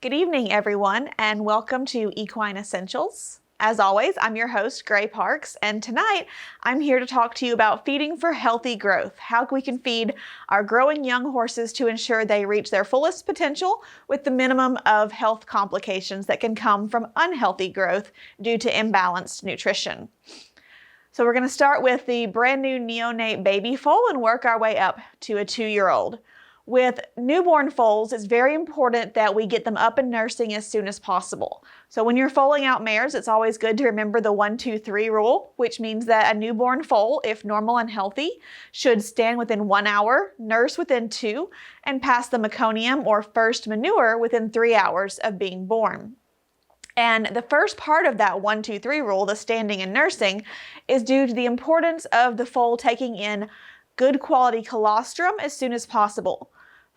Good evening, everyone, and welcome to Equine Essentials. As always, I'm your host, Gray Parks, and tonight I'm here to talk to you about feeding for healthy growth, how we can feed our growing young horses to ensure they reach their fullest potential with the minimum of health complications that can come from unhealthy growth due to imbalanced nutrition. So we're going to start with the brand new neonate baby foal and work our way up to a 2-year-old. With newborn foals, it's very important that we get them up and nursing as soon as possible. So when you're foaling out mares, it's always good to remember the 1-2-3 rule, which means that a newborn foal, if normal and healthy, should stand within 1 hour, nurse within 2, and pass the meconium or first manure within 3 hours of being born. And the first part of that 1-2-3 rule, the standing and nursing, is due to the importance of the foal taking in good quality colostrum as soon as possible.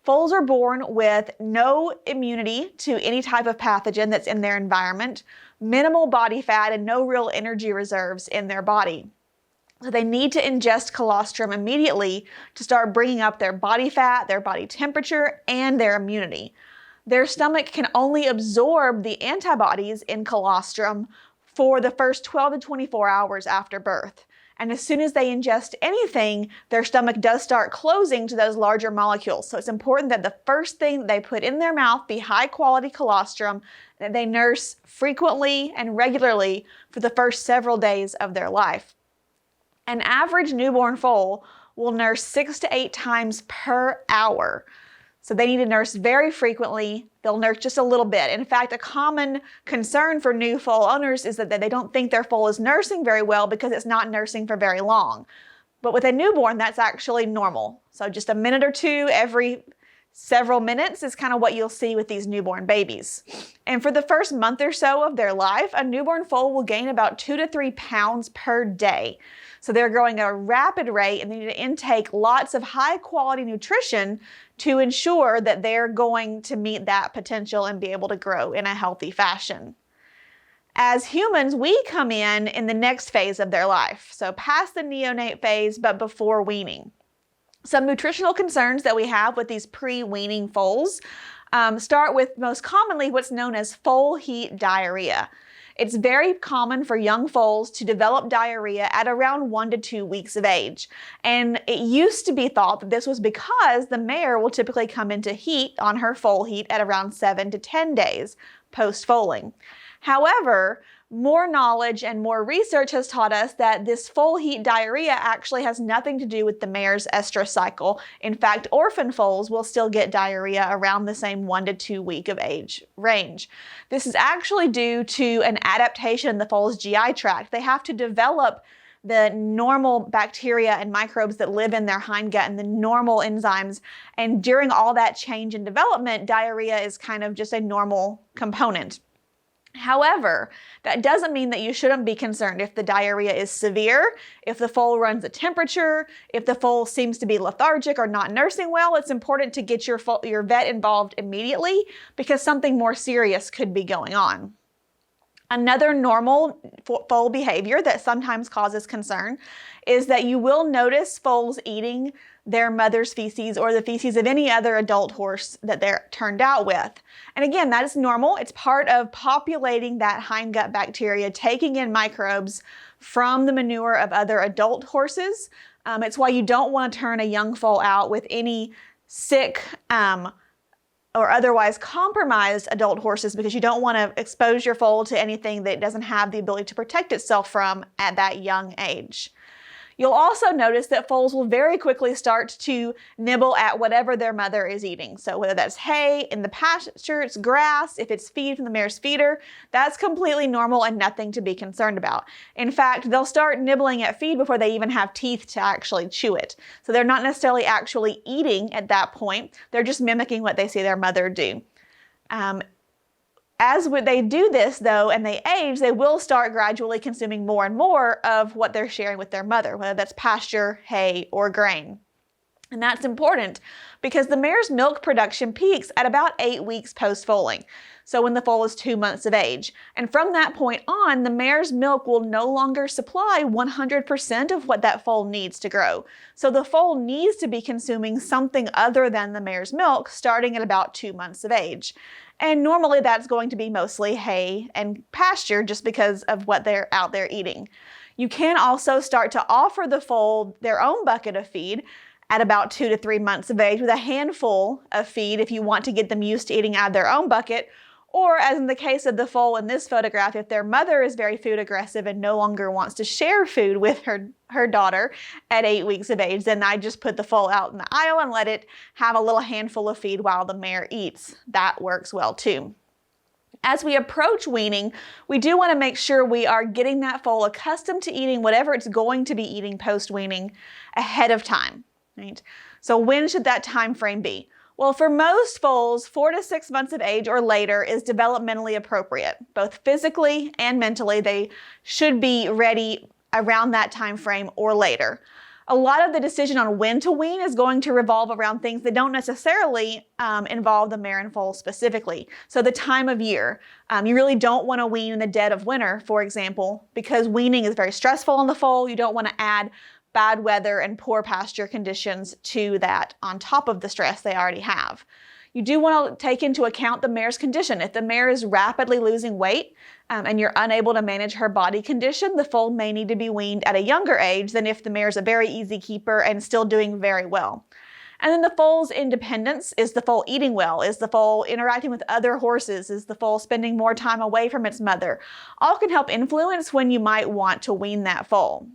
Foals are born with no immunity to any type of pathogen that's in their environment, minimal body fat, and no real energy reserves in their body. So they need to ingest colostrum immediately to start bringing up their body fat, their body temperature, and their immunity. Their stomach can only absorb the antibodies in colostrum for the first 12 to 24 hours after birth. And as soon as they ingest anything, their stomach does start closing to those larger molecules. So it's important that the first thing that they put in their mouth be high quality colostrum that they nurse frequently and regularly for the first several days of their life. An average newborn foal will nurse 6 to 8 times per hour. So they need to nurse very frequently. They'll nurse just a little bit. In fact, a common concern for new foal owners is that they don't think their foal is nursing very well because it's not nursing for very long. But with a newborn, that's actually normal. So just a minute or two every several minutes is kind of what you'll see with these newborn babies. And for the first month or so of their life, a newborn foal will gain about 2 to 3 pounds per day. So they're growing at a rapid rate and they need to intake lots of high quality nutrition to ensure that they're going to meet that potential and be able to grow in a healthy fashion. As humans, we come in the next phase of their life. So past the neonate phase, but before weaning. Some nutritional concerns that we have with these pre-weaning foals start with most commonly what's known as foal heat diarrhea. It's very common for young foals to develop diarrhea at around 1 to 2 weeks of age. And it used to be thought that this was because the mare will typically come into heat on her foal heat at around 7 to 10 days post-foaling. However, more knowledge and more research has taught us that this foal heat diarrhea actually has nothing to do with the mare's estrus cycle. In fact, orphan foals will still get diarrhea around the same 1 to 2 week of age range. This is actually due to an adaptation in the foal's GI tract. They have to develop the normal bacteria and microbes that live in their hindgut and the normal enzymes. And during all that change in development, diarrhea is kind of just a normal component. However, that doesn't mean that you shouldn't be concerned if the diarrhea is severe, if the foal runs a temperature, if the foal seems to be lethargic or not nursing well. It's important to get your vet involved immediately because something more serious could be going on. Another normal foal behavior that sometimes causes concern is that you will notice foals eating their mother's feces or the feces of any other adult horse that they're turned out with. And again, that is normal. It's part of populating that hindgut bacteria, taking in microbes from the manure of other adult horses. It's why you don't want to turn a young foal out with any sick or otherwise compromised adult horses because you don't want to expose your foal to anything that it doesn't have the ability to protect itself from at that young age. You'll also notice that foals will very quickly start to nibble at whatever their mother is eating. So whether that's hay in the pasture, it's grass, if it's feed from the mare's feeder, that's completely normal and nothing to be concerned about. In fact, they'll start nibbling at feed before they even have teeth to actually chew it. So they're not necessarily actually eating at that point. They're just mimicking what they see their mother do. As they do this, though, and they age, they will start gradually consuming more and more of what they're sharing with their mother, whether that's pasture, hay, or grain. And that's important because the mare's milk production peaks at about 8 weeks post-foaling, so when the foal is 2 months of age. And from that point on, the mare's milk will no longer supply 100% of what that foal needs to grow. So the foal needs to be consuming something other than the mare's milk starting at about 2 months of age. And normally that's going to be mostly hay and pasture just because of what they're out there eating. You can also start to offer the foal their own bucket of feed at about 2 to 3 months of age with a handful of feed if you want to get them used to eating out of their own bucket. Or as in the case of the foal in this photograph, if their mother is very food aggressive and no longer wants to share food with her daughter at 8 weeks of age, then I just put the foal out in the aisle and let it have a little handful of feed while the mare eats. That works well too. As we approach weaning, we do want to make sure we are getting that foal accustomed to eating whatever it's going to be eating post-weaning ahead of time. Right? So when should that time frame be? Well, for most foals, 4 to 6 months of age or later is developmentally appropriate. Both physically and mentally, they should be ready around that time frame or later. A lot of the decision on when to wean is going to revolve around things that don't necessarily involve the mare and foal specifically. So the time of year. You really don't want to wean in the dead of winter, for example, because weaning is very stressful on the foal. You don't want to add bad weather and poor pasture conditions to that on top of the stress they already have. You do want to take into account the mare's condition. If the mare is rapidly losing weight and you're unable to manage her body condition, the foal may need to be weaned at a younger age than if the mare is a very easy keeper and still doing very well. And then the foal's independence. Is the foal eating well? Is the foal interacting with other horses? Is the foal spending more time away from its mother? All can help influence when you might want to wean that foal.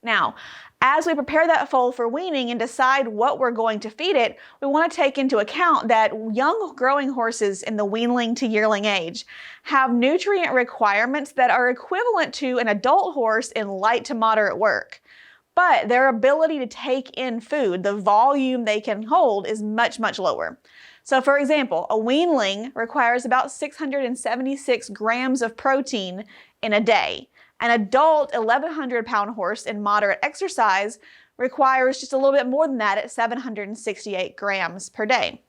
Now, as we prepare that foal for weaning and decide what we're going to feed it, we want to take into account that young growing horses in the weanling to yearling age have nutrient requirements that are equivalent to an adult horse in light to moderate work. But their ability to take in food, the volume they can hold, is much, much lower. So for example, a weanling requires about 676 grams of protein in a day. An adult 1,100-pound horse in moderate exercise requires just a little bit more than that at 768 grams per day.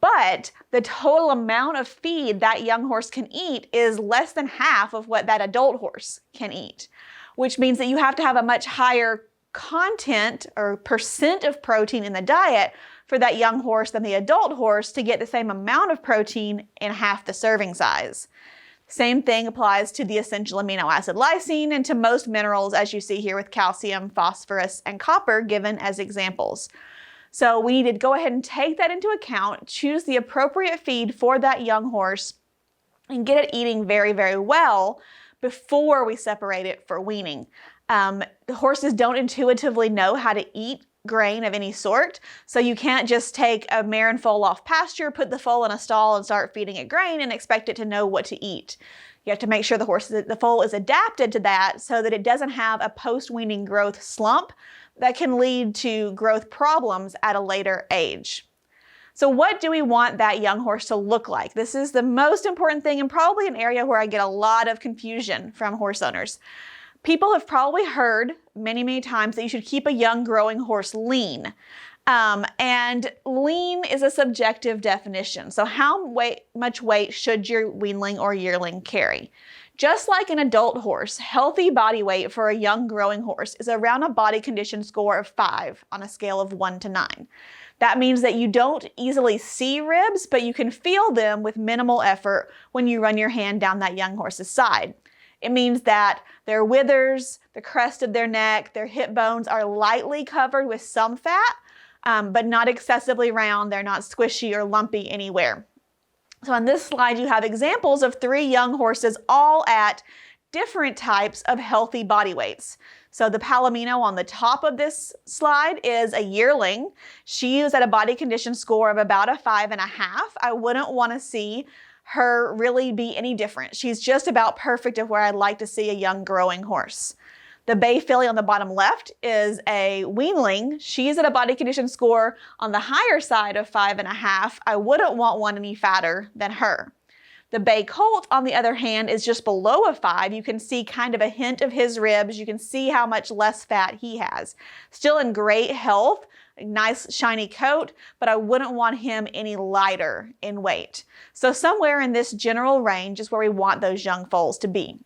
But the total amount of feed that young horse can eat is less than half of what that adult horse can eat, which means that you have to have a much higher content or percent of protein in the diet for that young horse than the adult horse to get the same amount of protein in half the serving size. Same thing applies to the essential amino acid lysine and to most minerals, as you see here with calcium, phosphorus, and copper given as examples. So we need to go ahead and take that into account, choose the appropriate feed for that young horse, and get it eating very, very well before we separate it for weaning. The horses don't intuitively know how to eat grain of any sort, so you can't just take a mare and foal off pasture, put the foal in a stall and start feeding it grain and expect it to know what to eat. You have to make sure the foal is adapted to that so that it doesn't have a post-weaning growth slump that can lead to growth problems at a later age. So what do we want that young horse to look like? This is the most important thing and probably an area where I get a lot of confusion from horse owners. People have probably heard many, many times that you should keep a young growing horse lean. And lean is a subjective definition. So how much weight should your weanling or yearling carry? Just like an adult horse, healthy body weight for a young growing horse is around a body condition score of 5 on a scale of 1 to 9. That means that you don't easily see ribs, but you can feel them with minimal effort when you run your hand down that young horse's side. It means that their withers, the crest of their neck, their hip bones are lightly covered with some fat, but not excessively round. They're not squishy or lumpy anywhere. So on this slide, you have examples of 3 young horses, all at different types of healthy body weights. So the Palomino on the top of this slide is a yearling. She is at a body condition score of about a 5.5. I wouldn't want to see her really be any different. She's just about perfect of where I'd like to see a young growing horse. The Bay Filly on the bottom left is a weanling. She's at a body condition score on the higher side of 5.5. I wouldn't want one any fatter than her. The Bay Colt, on the other hand, is just below a 5. You can see kind of a hint of his ribs. You can see how much less fat he has. Still in great health, a nice shiny coat, but I wouldn't want him any lighter in weight. So somewhere in this general range is where we want those young foals to be.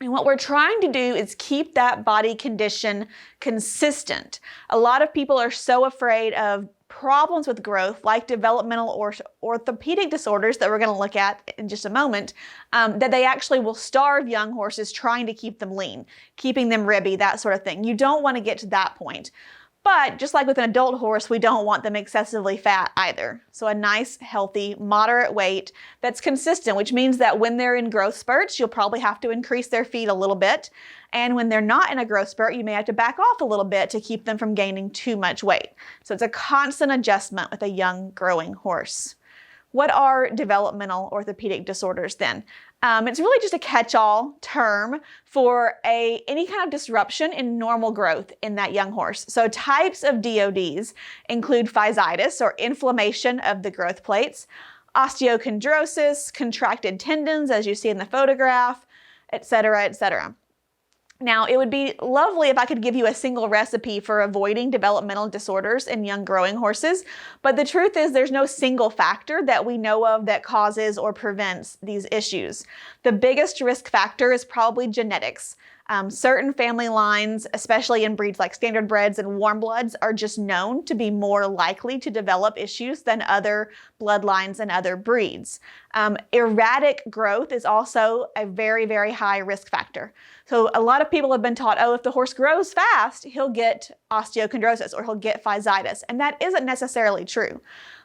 And what we're trying to do is keep that body condition consistent. A lot of people are so afraid of problems with growth, like developmental or orthopedic disorders that we're going to look at in just a moment, that they actually will starve young horses trying to keep them lean, keeping them ribby, that sort of thing. You don't want to get to that point. But just like with an adult horse, we don't want them excessively fat either. So a nice, healthy, moderate weight that's consistent, which means that when they're in growth spurts, you'll probably have to increase their feed a little bit. And when they're not in a growth spurt, you may have to back off a little bit to keep them from gaining too much weight. So it's a constant adjustment with a young growing horse. What are developmental orthopedic disorders then? It's really just a catch-all term for any kind of disruption in normal growth in that young horse. So types of DODs include physitis, or inflammation of the growth plates, osteochondrosis, contracted tendons, as you see in the photograph, etc., etc. Now, it would be lovely if I could give you a single recipe for avoiding developmental disorders in young growing horses, but the truth is there's no single factor that we know of that causes or prevents these issues. The biggest risk factor is probably genetics. Certain family lines, especially in breeds like standard breds and warm bloods, are just known to be more likely to develop issues than other bloodlines and other breeds. Erratic growth is also a very, very high risk factor. So a lot of people have been taught, oh, if the horse grows fast, he'll get osteochondrosis or he'll get physitis. And that isn't necessarily true.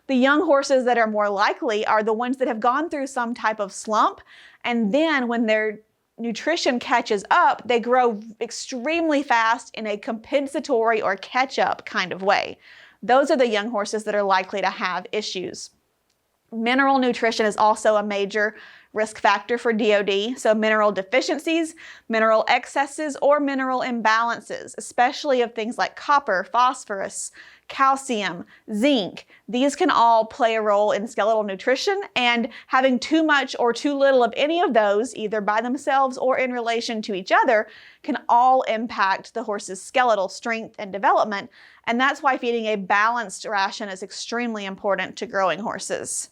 The young horses that are more likely are the ones that have gone through some type of slump, and then when their nutrition catches up, they grow extremely fast in a compensatory or catch-up kind of way. Those are the young horses that are likely to have issues. Mineral nutrition is also a major risk factor for DOD. So mineral deficiencies, mineral excesses, or mineral imbalances, especially of things like copper, phosphorus, calcium, zinc. These can all play a role in skeletal nutrition, and having too much or too little of any of those, either by themselves or in relation to each other, can all impact the horse's skeletal strength and development. And that's why feeding a balanced ration is extremely important to growing horses.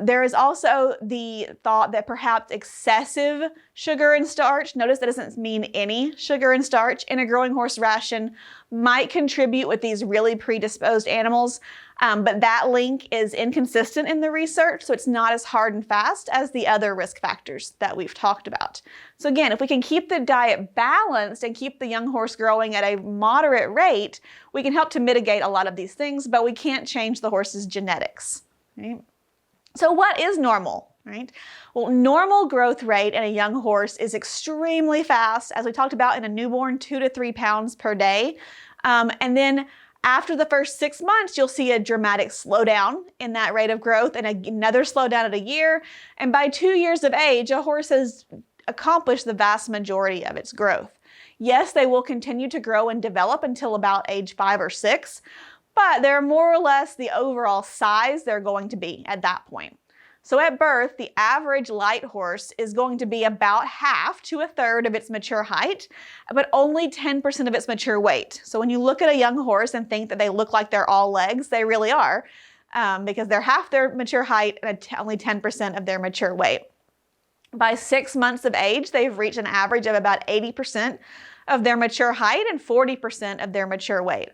There is also the thought that perhaps excessive sugar and starch, notice that doesn't mean any sugar and starch, in a growing horse ration might contribute with these really predisposed animals, but that link is inconsistent in the research, so it's not as hard and fast as the other risk factors that we've talked about. So again, if we can keep the diet balanced and keep the young horse growing at a moderate rate, we can help to mitigate a lot of these things, but we can't change the horse's genetics, right? So what is normal, right? Well, normal growth rate in a young horse is extremely fast, as we talked about in a newborn, 2 to 3 pounds per day. And then after the first 6 months, you'll see a dramatic slowdown in that rate of growth and another slowdown at a year. And by 2 years of age, a horse has accomplished the vast majority of its growth. Yes, they will continue to grow and develop until about age 5 or 6, but they're more or less the overall size they're going to be at that point. So at birth, the average light horse is going to be about half to a third of its mature height, but only 10% of its mature weight. So when you look at a young horse and think that they look like they're all legs, they really are, because they're half their mature height and only 10% of their mature weight. By 6 months of age, they've reached an average of about 80% of their mature height and 40% of their mature weight.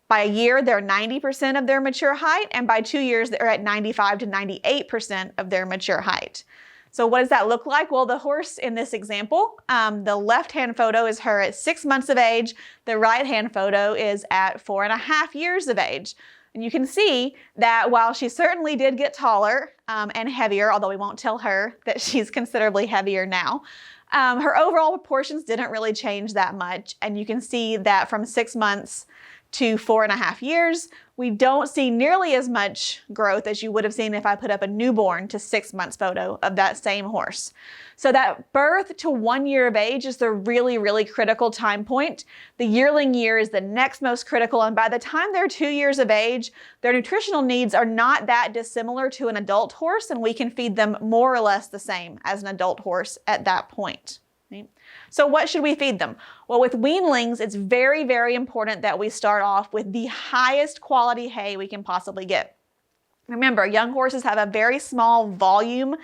By a year, they're 90% of their mature height, and by 2 years, they're at 95 to 98% of their mature height. So what does that look like? Well, the horse in this example, the left-hand photo is her at 6 months of age. The right-hand photo is at 4.5 years of age. And you can see that while she certainly did get taller and heavier, although we won't tell her that she's considerably heavier now, her overall proportions didn't really change that much. And you can see that from 6 months to 4.5 years, we don't see nearly as much growth as you would have seen if I put up a newborn to 6 months photo of that same horse. So that birth to 1 year of age is the really, really critical time point. The yearling year is the next most critical, and by the time they're 2 years of age, their nutritional needs are not that dissimilar to an adult horse, and we can feed them more or less the same as an adult horse at that point. Right? So what should we feed them? Well, with weanlings, it's very, very important that we start off with the highest quality hay we can possibly get. Remember, young horses have a very small volume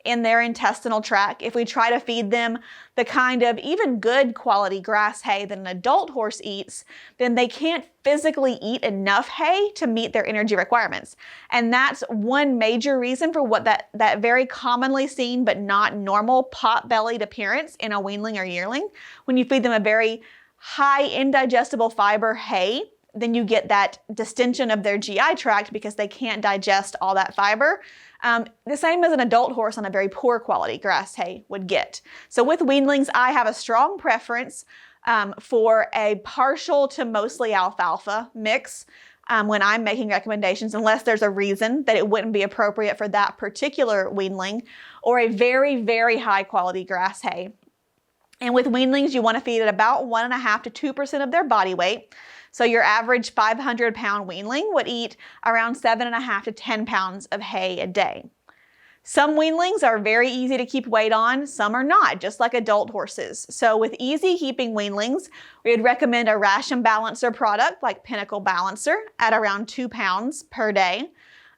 in their intestinal tract. If we try to feed them the kind of even good quality grass hay that an adult horse eats, then they can't physically eat enough hay to meet their energy requirements. And that's one major reason for what that very commonly seen but not normal pot-bellied appearance in a weanling or yearling. When you feed them a very high indigestible fiber hay, then you get that distension of their GI tract because they can't digest all that fiber. The same as an adult horse on a very poor quality grass hay would get. So with weanlings, I have a strong preference for a partial to mostly alfalfa mix when I'm making recommendations, unless there's a reason that it wouldn't be appropriate for that particular weanling, or a very, very high quality grass hay. And with weanlings, you want to feed at about 1.5 to 2% of their body weight. So your average 500-pound weanling would eat around 7.5 to 10 pounds of hay a day. Some weanlings are very easy to keep weight on, some are not, just like adult horses. So with easy keeping weanlings, we would recommend a ration balancer product like Pinnacle Balancer at around 2 pounds per day.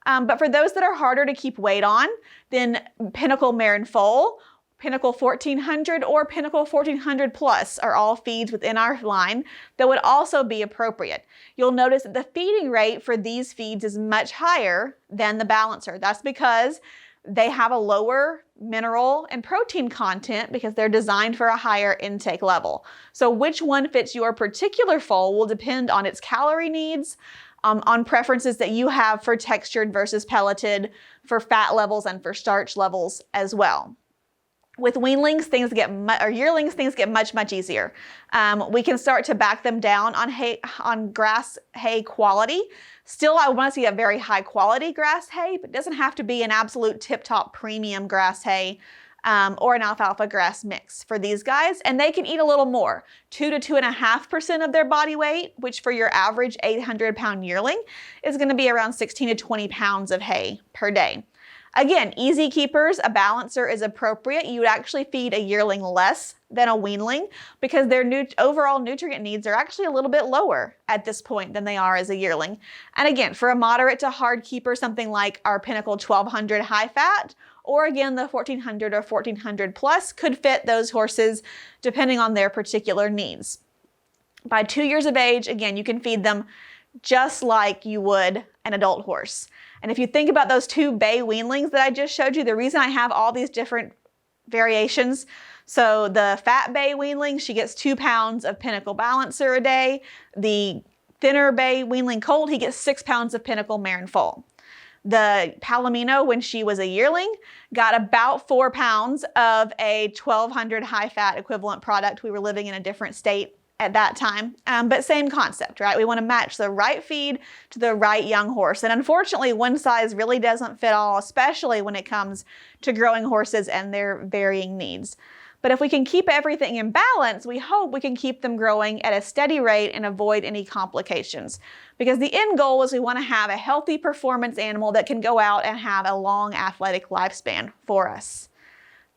But for those that are harder to keep weight on, then Pinnacle Mare and Foal, Pinnacle 1400 or Pinnacle 1400 Plus are all feeds within our line that would also be appropriate. You'll notice that the feeding rate for these feeds is much higher than the balancer. That's because they have a lower mineral and protein content because they're designed for a higher intake level. So which one fits your particular foal will depend on its calorie needs, on preferences that you have for textured versus pelleted, for fat levels and for starch levels as well. With weanlings, yearlings, things get much, much easier. We can start to back them down on grass hay quality. Still, I want to see a very high quality grass hay, but it doesn't have to be an absolute tip-top premium grass hay or an alfalfa grass mix for these guys. And they can eat a little more, 2 to 2.5% of their body weight, which for your average 800-pound yearling is going to be around 16 to 20 pounds of hay per day. Again, easy keepers, a balancer is appropriate. You would actually feed a yearling less than a weanling because their overall nutrient needs are actually a little bit lower at this point than they are as a yearling. And again, for a moderate to hard keeper, something like our Pinnacle 1200 high fat, or again, the 1400 or 1400 plus could fit those horses depending on their particular needs. By 2 years of age, again, you can feed them just like you would an adult horse. And if you think about those two bay weanlings that I just showed you, the reason I have all these different variations, so the fat bay weanling, she gets 2 pounds of Pinnacle Balancer a day. The thinner bay weanling colt, he gets 6 pounds of Pinnacle Mare and Foal. The Palomino, when she was a yearling, got about 4 pounds of a 1200 high fat equivalent product. We were living in a different state at that time, but same concept, right? We want to match the right feed to the right young horse. And unfortunately, one size really doesn't fit all, especially when it comes to growing horses and their varying needs. But if we can keep everything in balance, we hope we can keep them growing at a steady rate and avoid any complications. Because the end goal is we want to have a healthy performance animal that can go out and have a long athletic lifespan for us.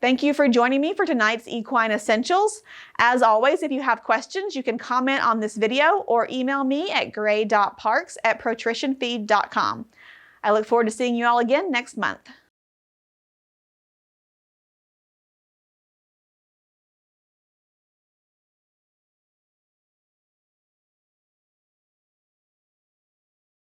Thank you for joining me for tonight's Equine Essentials. As always, if you have questions, you can comment on this video or email me at gray.parks@protritionfeed.com. I look forward to seeing you all again next month.